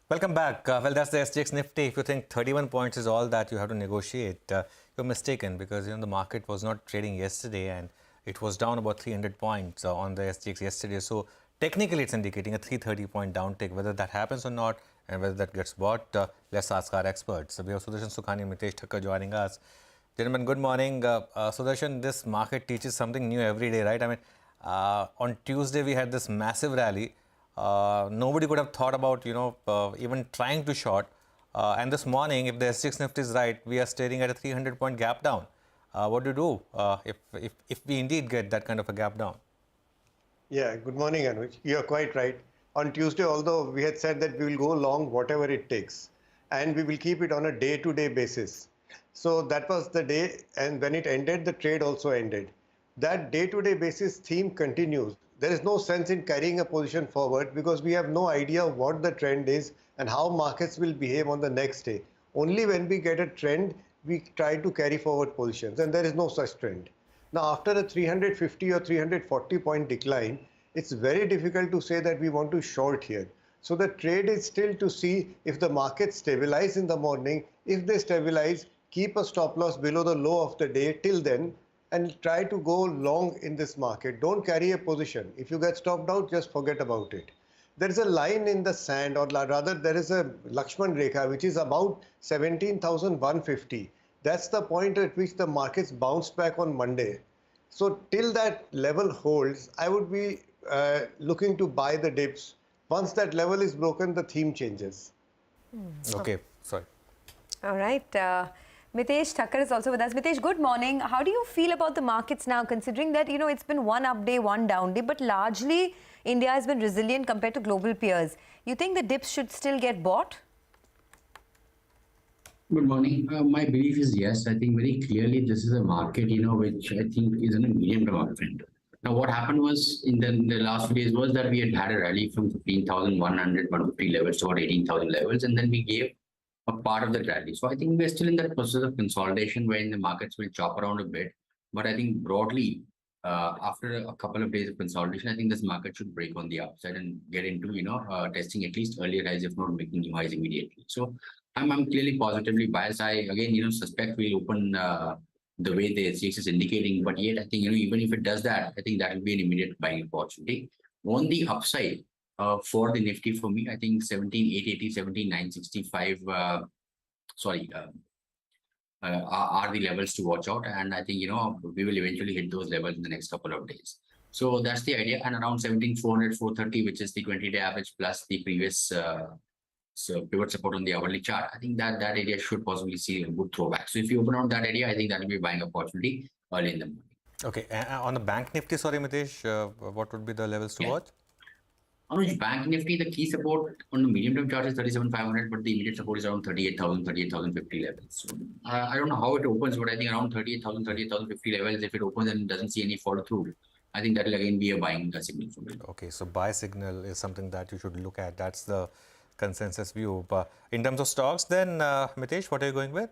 Welcome back. Well, that's the SGX Nifty. If you think 31 points is all that you have to negotiate, you're mistaken because the market was not trading yesterday and it was down about 300 points on the SGX yesterday. So technically, it's indicating a 330-point downtick. Whether that happens or not and whether that gets bought, let's ask our experts. So we have Sudarshan Sukhani and Mitessh Thakkar joining us. Gentlemen, good morning. Sudarshan, this market teaches something new every day, right? I mean, on Tuesday, we had this massive rally. Nobody could have thought about, even trying to short. And this morning, if the SGX Nifty is right, we are staring at a 300-point gap down. What do you do if we indeed get that kind of a gap down? Yeah, good morning, Anuj. You're quite right. On Tuesday, although we had said that we will go long whatever it takes, and we will keep it on a day-to-day basis. So that was the day, and when it ended, the trade also ended. That day-to-day basis theme continues. There is no sense in carrying a position forward because we have no idea what the trend is and how markets will behave on the next day. Only when we get a trend, we try to carry forward positions, and there is no such trend. Now, after a 350 or 340 point decline, it's very difficult to say that we want to short here. So the trade is still to see if the markets stabilize in the morning. If they stabilize, keep a stop loss below the low of the day till then, and try to go long in this market. Don't carry a position. If you get stopped out, just forget about it. There is a line in the sand, or rather there is a Lakshman Rekha, which is about 17,150. That's the point at which the markets bounced back on Monday. So till that level holds, I would be looking to buy the dips. Once that level is broken, the theme changes. Okay, sorry. All right. Mitessh Thakkar is also with us. Mitessh, good morning. How do you feel about the markets now, considering that, it's been one up day, one down day, but largely India has been resilient compared to global peers. You think the dips should still get bought? Good morning. My belief is yes. I think very clearly this is a market, which I think is in a medium-term uptrend. Now, what happened was in the last few days was that we had a rally from 15,100, 150 levels to about 18,000 levels, and then we gave a part of the rally. So I think we're still in that process of consolidation wherein the markets will chop around a bit. But I think broadly, after a couple of days of consolidation, I think this market should break on the upside and get into, testing at least earlier highs, if not making new highs immediately. So I'm clearly positively biased. I, again, suspect we'll open the way the SGX is indicating. But yet, I think, even if it does that, I think that will be an immediate buying opportunity. On the upside, for the Nifty, for me, I think 17,880, 17,965, are the levels to watch out. And I think, we will eventually hit those levels in the next couple of days. So that's the idea. And around 17,400, 430, which is the 20-day average plus the previous pivot support on the hourly chart, I think that area should possibly see a good throwback. So if you open out that area, I think that will be a buying opportunity early in the morning. Okay. On the Bank Nifty, sorry, Mitessh, what would be the levels to watch? On the Bank Nifty, the key support on the medium-term chart is 37,500, but the immediate support is around 38,000, 38,050 levels. So, I don't know how it opens, but I think around 38,000, 38,050 levels, if it opens and doesn't see any follow through, I think that will again be a buying signal for me. Okay, so buy signal is something that you should look at. That's the consensus view. But in terms of stocks, then, Mitessh, what are you going with?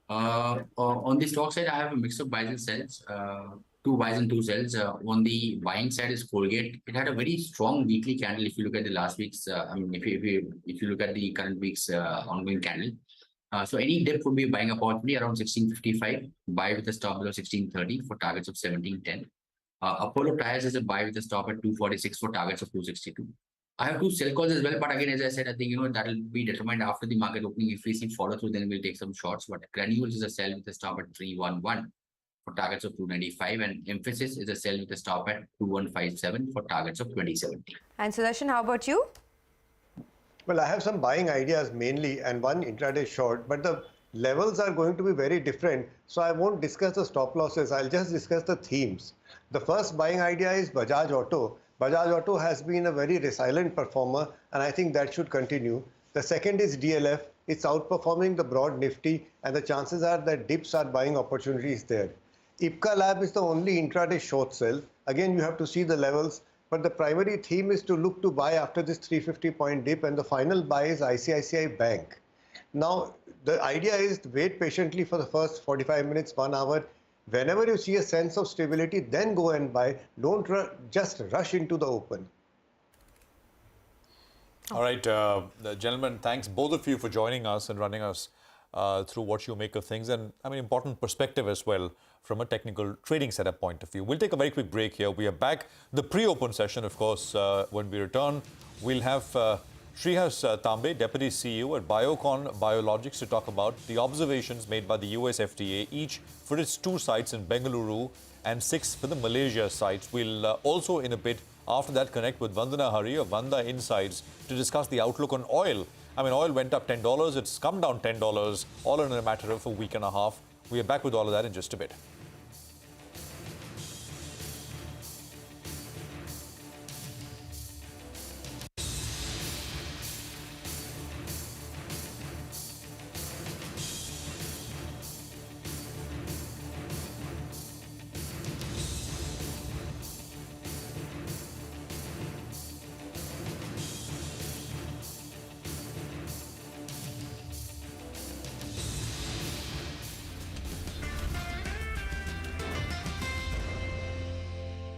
On the stock side, I have a mix of buys and sells. Two buys and two sells. On the buying side is Colgate. It had a very strong weekly candle. If you look at the last week's, if you look at the current week's ongoing candle, so any dip would be a buying opportunity around 1655. Buy with a stop below 1630 for targets of 1710. Apollo Tyres is a buy with a stop at 246 for targets of 262. I have two sell calls as well, but again, as I said, I think that will be determined after the market opening. If we see follow through, then we'll take some shots. But Granules is a sell with a stop at 311 for targets of 295, and Emphasis is a sell with a stop at 2157 for targets of 2070. And Sudarshan, how about you? Well, I have some buying ideas mainly and one intraday short, but the levels are going to be very different. So I won't discuss the stop losses. I'll just discuss the themes. The first buying idea is Bajaj Auto. Bajaj Auto has been a very resilient performer, and I think that should continue. The second is DLF. It's outperforming the broad Nifty, and the chances are that dips are buying opportunities there. Ipca Lab is the only intraday short sell. Again, you have to see the levels, but the primary theme is to look to buy after this 350-point dip, and the final buy is ICICI Bank. Now, the idea is to wait patiently for the first 45 minutes, 1 hour. Whenever you see a sense of stability, then go and buy. Don't just rush into the open. All right, gentlemen, thanks both of you for joining us and running us through what you make of things, and I mean important perspective as well from a technical trading setup point of view. We'll take a very quick break here. We are back. The pre-open session, of course, when we return, we'll have Shrihas Tambe, Deputy CEO at Biocon Biologics, to talk about the observations made by the US FDA, each for its 2 sites in Bengaluru and 6 for the Malaysia sites. We'll also, in a bit after that, connect with Vandana Hari of Vanda Insights to discuss the outlook on oil. I mean, oil went up $10, it's come down $10, all in a matter of a week and a half. We are back with all of that in just a bit.